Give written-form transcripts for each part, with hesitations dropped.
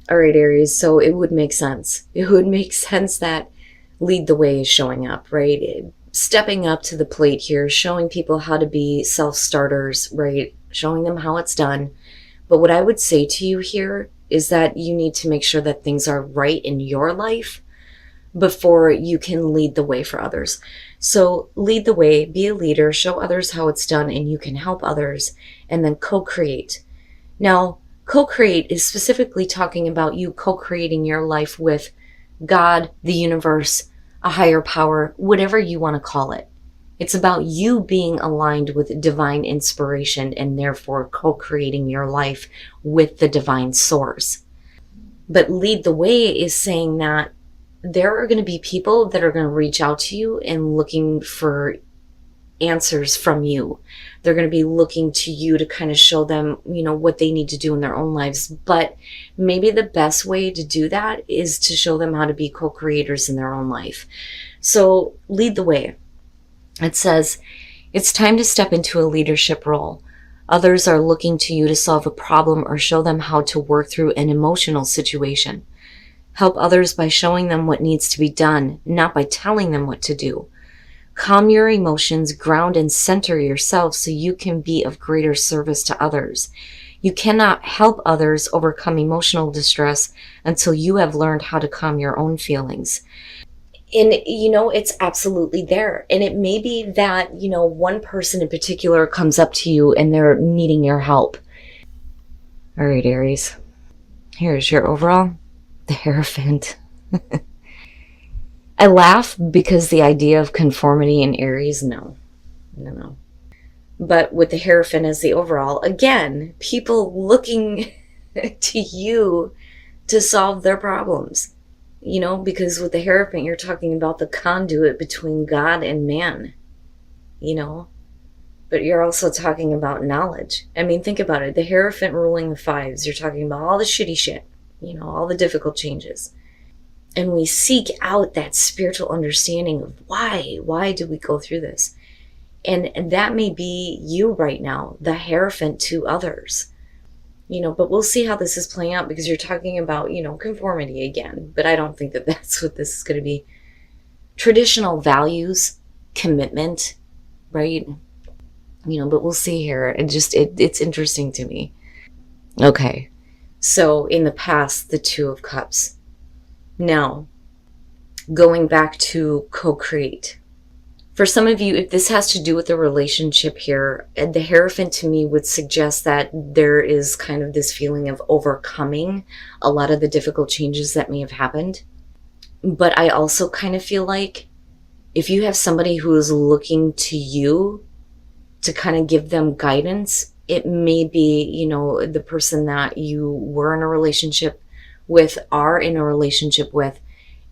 All right, Aries, so it would make sense. It would make sense that lead the way is showing up, right? Stepping up to the plate here, showing people how to be self-starters, right? Showing them how it's done. But what I would say to you here is that you need to make sure that things are right in your life before you can lead the way for others. So lead the way, be a leader, show others how it's done, and you can help others, and then co-create. Now, co-create is specifically talking about you co-creating your life with God, the universe, a higher power, whatever you want to call it. It's about you being aligned with divine inspiration and therefore co-creating your life with the divine source. But lead the way is saying that there are going to be people that are going to reach out to you and looking for answers from you. They're going to be looking to you to kind of show them, what they need to do in their own lives. But maybe the best way to do that is to show them how to be co-creators in their own life. So lead the way. It says, it's time to step into a leadership role. Others are looking to you to solve a problem or show them how to work through an emotional situation. Help others by showing them what needs to be done, not by telling them what to do. Calm your emotions, ground and center yourself so you can be of greater service to others. You cannot help others overcome emotional distress until you have learned how to calm your own feelings. And, it's absolutely there. And it may be that, one person in particular comes up to you and they're needing your help. All right, Aries. Here's your overall. The Hierophant. I laugh because the idea of conformity in Aries, no. But with the Hierophant as the overall, again, people looking to you to solve their problems. Because with the Hierophant, you're talking about the conduit between God and man, But you're also talking about knowledge. I mean, think about it. The Hierophant ruling the fives, you're talking about all the shitty shit, all the difficult changes. And we seek out that spiritual understanding of why do we go through this? And that may be you right now, the Hierophant to others. But we'll see how this is playing out because you're talking about, conformity again. But I don't think that that's what this is going to be. Traditional values, commitment, right? But we'll see here. It's interesting to me. Okay. So in the past, the Two of Cups. Now, going back to co-create. For some of you, if this has to do with a relationship here, the Hierophant to me would suggest that there is kind of this feeling of overcoming a lot of the difficult changes that may have happened. But I also kind of feel like if you have somebody who is looking to you to kind of give them guidance, it may be, the person that you were in a relationship with, are in a relationship with.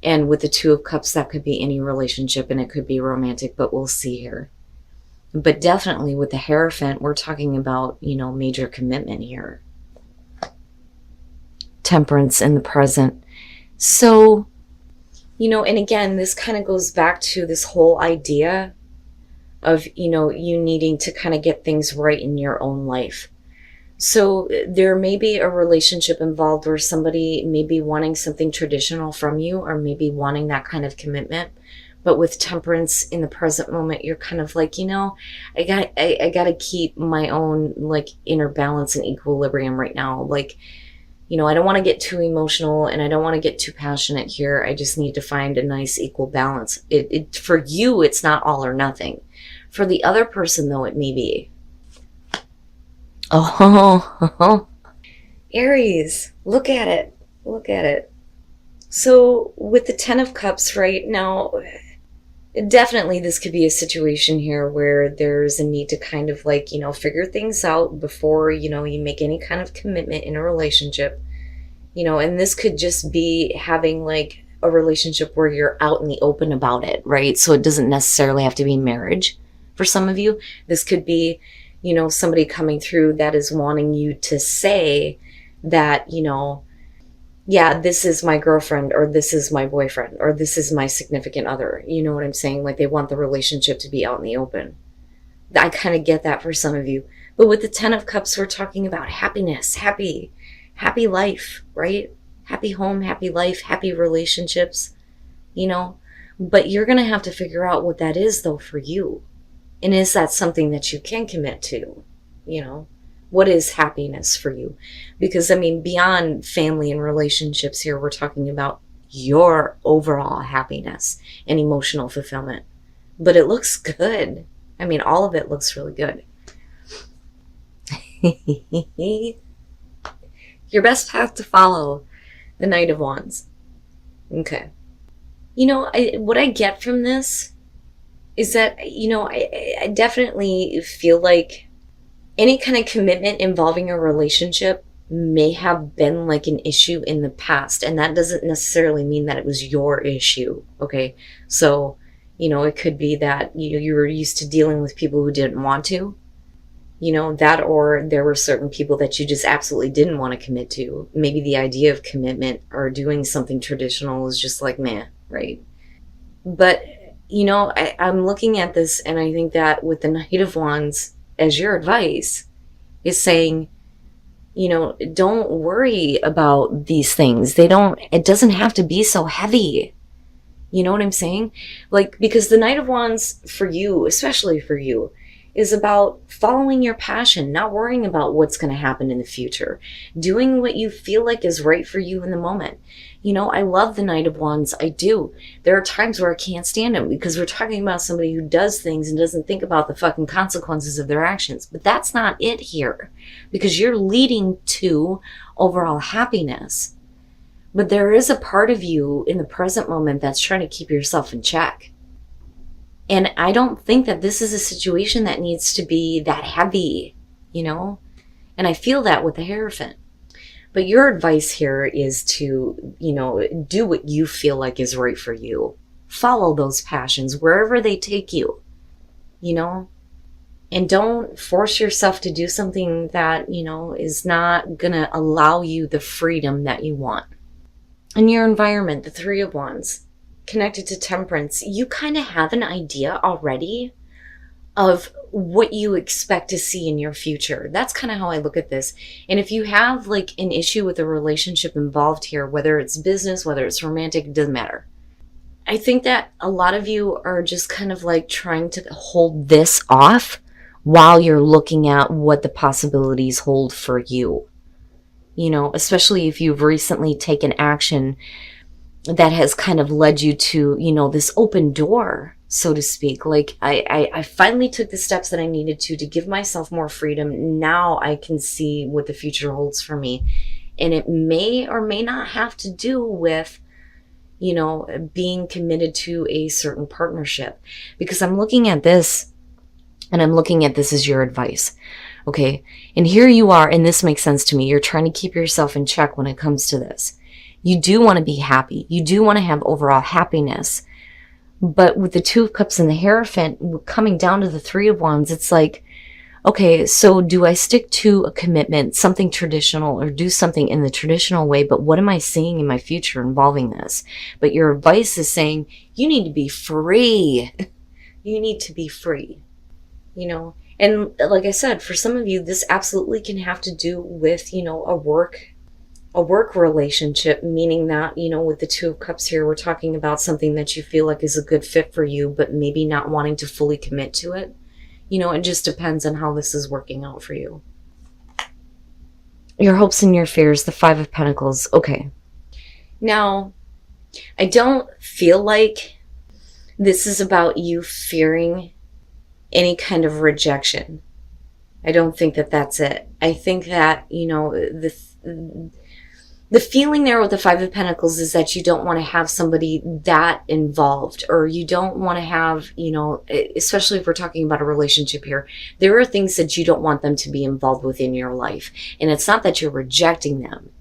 And with the Two of Cups, that could be any relationship and it could be romantic, but we'll see here. But definitely with the Hierophant, we're talking about, major commitment here. Temperance in the present. So, and again, this kind of goes back to this whole idea of, you needing to kind of get things right in your own life. So there may be a relationship involved where somebody may be wanting something traditional from you or maybe wanting that kind of commitment. But with Temperance in the present moment, you're kind of like, I got to keep my own inner balance and equilibrium right now. I don't want to get too emotional and I don't want to get too passionate here. I just need to find a nice equal balance. For you, it's not all or nothing. For the other person, though, it may be. Oh, Aries, look at it. So with the Ten of Cups right now, definitely this could be a situation here where there's a need to kind of figure things out before, you make any kind of commitment in a relationship, and this could just be having a relationship where you're out in the open about it, right? So it doesn't necessarily have to be marriage for some of you. This could be somebody coming through that is wanting you to say that, yeah, this is my girlfriend or this is my boyfriend or this is my significant other. You know what I'm saying? They want the relationship to be out in the open. I kind of get that for some of you. But with the Ten of Cups, we're talking about happiness, happy life, right? happy home, happy life, happy relationships, you know? But you're going to have to figure out what that is, though, for you. And is that something that you can commit to? You know, what is happiness for you? Because, I mean, beyond family and relationships here, we're talking about your overall happiness and emotional fulfillment. But it looks good. I mean, all of it looks really good. Your best path to follow, the Knight of Wands. Okay. You know, what I get from this is that, you know, I definitely feel like any kind of commitment involving a relationship may have been like an issue in the past. And that doesn't necessarily mean that it was your issue. Okay. So, you know, it could be that you were used to dealing with people who didn't want to, you know, that, or there were certain people that you just absolutely didn't want to commit to. Maybe the idea of commitment or doing something traditional is just like, meh, right? But, you know, I'm looking at this and I think that with the Knight of Wands as your advice is saying, you know, don't worry about these things. It doesn't have to be so heavy. You know what I'm saying? Like, because the Knight of Wands for you, especially for you, is about following your passion, not worrying about what's going to happen in the future, doing what you feel like is right for you in the moment. You know, I love the Knight of Wands. I do. There are times where I can't stand him because we're talking about somebody who does things and doesn't think about the fucking consequences of their actions. But that's not it here, because you're leading to overall happiness. But there is a part of you in the present moment that's trying to keep yourself in check. And I don't think that this is a situation that needs to be that heavy, you know? And I feel that with the Hierophant. But your advice here is to, you know, do what you feel like is right for you. Follow those passions wherever they take you, you know? And don't force yourself to do something that, you know, is not going to allow you the freedom that you want. In your environment, the Three of Wands, connected to Temperance, you kind of have an idea already of what you expect to see in your future. That's kind of how I look at this. And if you have like an issue with a relationship involved here, whether it's business, whether it's romantic, it doesn't matter. I think that a lot of you are just kind of like trying to hold this off while you're looking at what the possibilities hold for you. You know, especially if you've recently taken action that has kind of led you to, you know, this open door, so to speak. Like I finally took the steps that I needed to give myself more freedom. Now I can see what the future holds for me. And it may or may not have to do with, you know, being committed to a certain partnership, because I'm looking at this and I'm looking at this as your advice. Okay. And here you are, and this makes sense to me. You're trying to keep yourself in check when it comes to this. You do want to be happy. You do want to have overall happiness. But with the Two of Cups and the Hierophant coming down to the Three of Wands, it's like, okay, so do I stick to a commitment, something traditional, or do something in the traditional way? But what am I seeing in my future involving this? But your advice is saying you need to be free. You need to be free, you know? And like I said, for some of you, this absolutely can have to do with, you know, a work relationship, meaning that, you know, with the Two of Cups here, we're talking about something that you feel like is a good fit for you, but maybe not wanting to fully commit to it. You know, it just depends on how this is working out for you. Your hopes and your fears, the Five of Pentacles. Okay. Now, I don't feel like this is about you fearing any kind of rejection. I don't think that that's it. I think that, you know, the feeling there with the Five of Pentacles is that you don't want to have somebody that involved, or you don't want to have, you know, especially if we're talking about a relationship here, there are things that you don't want them to be involved with in your life. And it's not that you're rejecting them.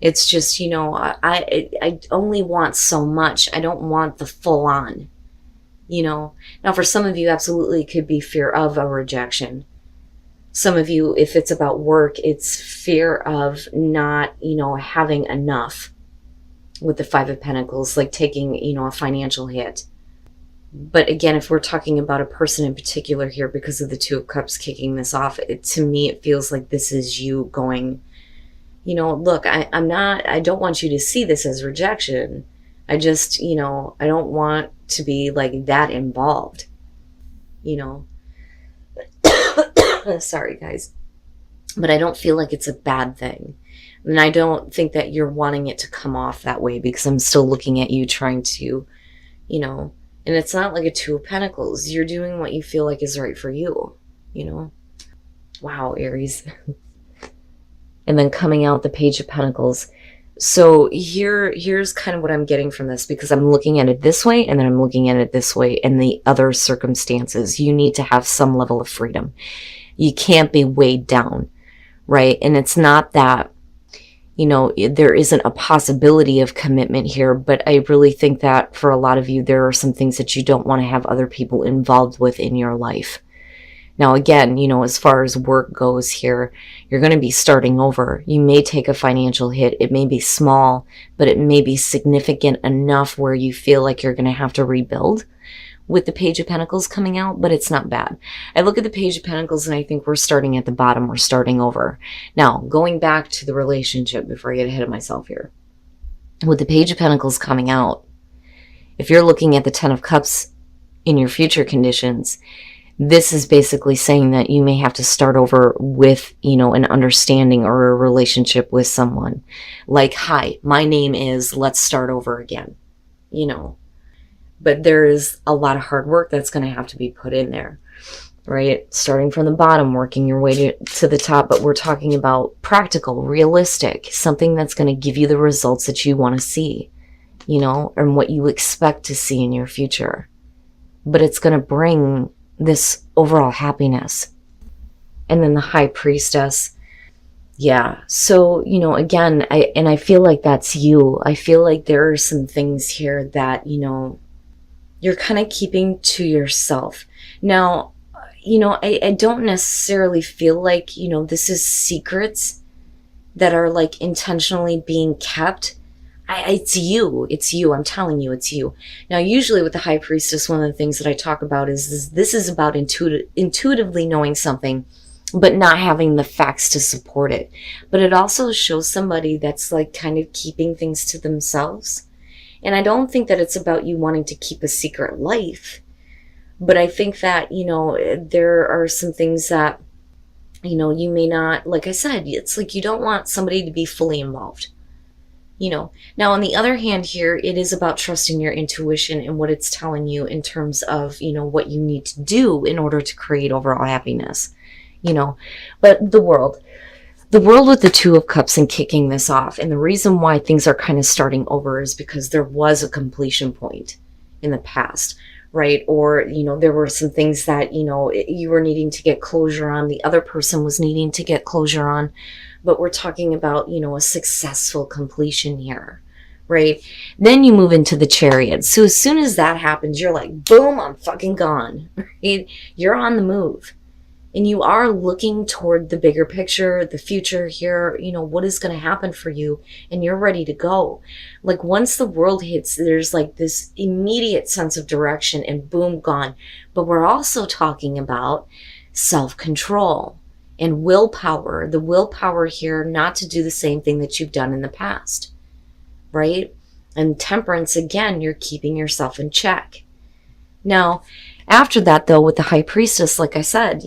It's just, you know, I only want so much. I don't want the full on, you know. Now, for some of you, absolutely could be fear of a rejection. Some of you, if it's about work, it's fear of not, you know, having enough with the Five of Pentacles, like taking, you know, a financial hit. But again, if we're talking about a person in particular here, because of the Two of Cups kicking this off, to me, it feels like this is you going, Look, I don't want you to see this as rejection. I just, I don't want to be like that involved, you know. Sorry, guys. But I don't feel like it's a bad thing. And I don't think that you're wanting it to come off that way, because I'm still looking at you trying to, and it's not like a Two of Pentacles. You're doing what you feel like is right for you, Wow, Aries. And then coming out the Page of Pentacles. So here's kind of what I'm getting from this, because I'm looking at it this way and then I'm looking at it this way. And the other circumstances, you need to have some level of freedom. You can't be weighed down, right? And it's not that, there isn't a possibility of commitment here, but I really think that for a lot of you, there are some things that you don't want to have other people involved with in your life. Now, again, as far as work goes here, you're going to be starting over. You may take a financial hit. It may be small, but it may be significant enough where you feel like you're going to have to rebuild with the Page of Pentacles coming out, but it's not bad. I look at the Page of Pentacles and I think we're starting at the bottom. We're starting over. Now, going back to the relationship before I get ahead of myself here. With the Page of Pentacles coming out, if you're looking at the Ten of Cups in your future conditions, this is basically saying that you may have to start over with, an understanding or a relationship with someone. Like, hi, my name is, let's start over again, But there is a lot of hard work that's going to have to be put in there, right? Starting from the bottom, working your way to the top. But we're talking about practical, realistic, something that's going to give you the results that you want to see, and what you expect to see in your future. But it's going to bring this overall happiness. And then the High Priestess. Yeah. So, again, I feel like that's you. I feel like there are some things here that, you're kind of keeping to yourself. Now, I don't necessarily feel like, this is secrets that are like intentionally being kept. It's you. I'm telling you, it's you. Now, usually with the High Priestess, one of the things that I talk about is this is about intuitively knowing something, but not having the facts to support it. But it also shows somebody that's like kind of keeping things to themselves. And I don't think that it's about you wanting to keep a secret life. But I think that, there are some things that, you may not, like I said, it's like you don't want somebody to be fully involved. Now on the other hand here, it is about trusting your intuition and what it's telling you in terms of, what you need to do in order to create overall happiness, but the world with the Two of Cups and kicking this off. And the reason why things are kind of starting over is because there was a completion point in the past, right? Or, there were some things that, you were needing to get closure on. The other person was needing to get closure on. But we're talking about, a successful completion here, right? Then you move into the Chariot. So as soon as that happens, you're like, boom, I'm fucking gone, right? You're on the move. And you are looking toward the bigger picture, the future here, what is going to happen for you, and you're ready to go. Like once the world hits, there's like this immediate sense of direction and boom, gone. But we're also talking about self-control and willpower, the willpower here not to do the same thing that you've done in the past, right? And Temperance, again, you're keeping yourself in check. Now, after that, though, with the High Priestess, like I said,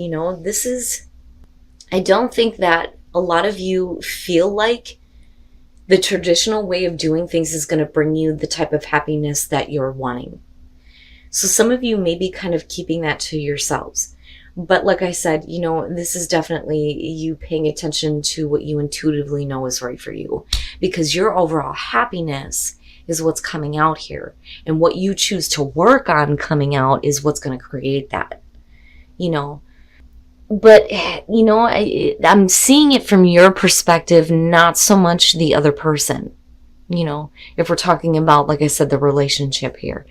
I don't think that a lot of you feel like the traditional way of doing things is going to bring you the type of happiness that you're wanting. So some of you may be kind of keeping that to yourselves. But like I said, this is definitely you paying attention to what you intuitively know is right for you, because your overall happiness is what's coming out here. And what you choose to work on coming out is what's going to create that, But, I'm seeing it from your perspective, not so much the other person, if we're talking about, like I said, the relationship here.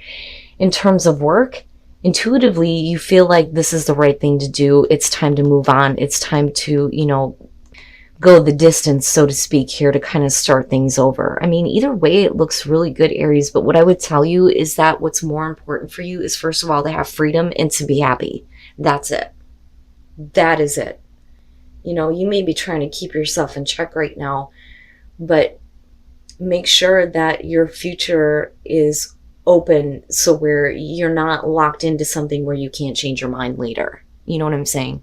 In terms of work, intuitively, you feel like this is the right thing to do. It's time to move on. It's time to, go the distance, so to speak, here to kind of start things over. I mean, either way, it looks really good, Aries. But what I would tell you is that what's more important for you is, first of all, to have freedom and to be happy. That's it. That is it. You may be trying to keep yourself in check right now, But make sure that your future is open, so where you're not locked into something where you can't change your mind later. You know what I'm saying?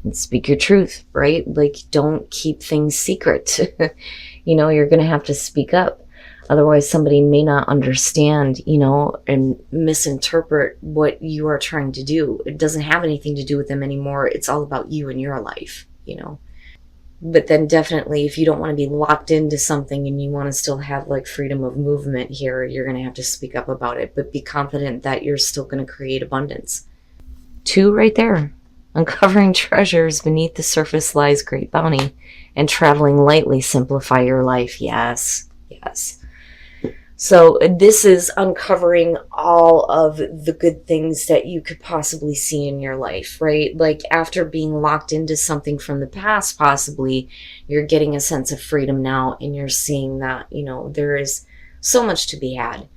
And speak your truth, right? Like, don't keep things secret. You're going to have to speak up. Otherwise, somebody may not understand, and misinterpret what you are trying to do. It doesn't have anything to do with them anymore. It's all about you and your life. But then definitely, if you don't want to be locked into something and you want to still have like freedom of movement here, you're going to have to speak up about it. But be confident that you're still going to create abundance. 2 right there. Uncovering treasures beneath the surface lies great bounty, and traveling lightly simplify your life. Yes, yes. So this is uncovering all of the good things that you could possibly see in your life, right? Like, after being locked into something from the past, possibly, you're getting a sense of freedom now, and you're seeing that, there is so much to be had.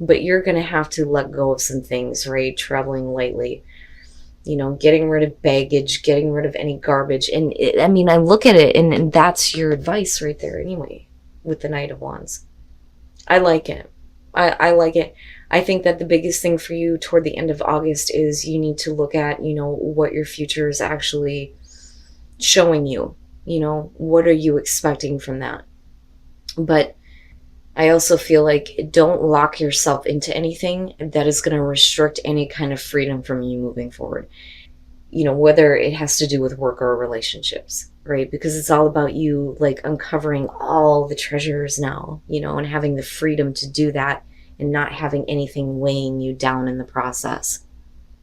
But you're going to have to let go of some things, right? Traveling lightly. Getting rid of baggage, getting rid of any garbage. And I look at it, and that's your advice right there anyway, with the Knight of Wands. I like it. I like it. I think that the biggest thing for you toward the end of August is you need to look at, what your future is actually showing you. What are you expecting from that? But I also feel like, don't lock yourself into anything that is going to restrict any kind of freedom from you moving forward. Whether it has to do with work or relationships, right? Because it's all about you, like, uncovering all the treasures now, and having the freedom to do that and not having anything weighing you down in the process.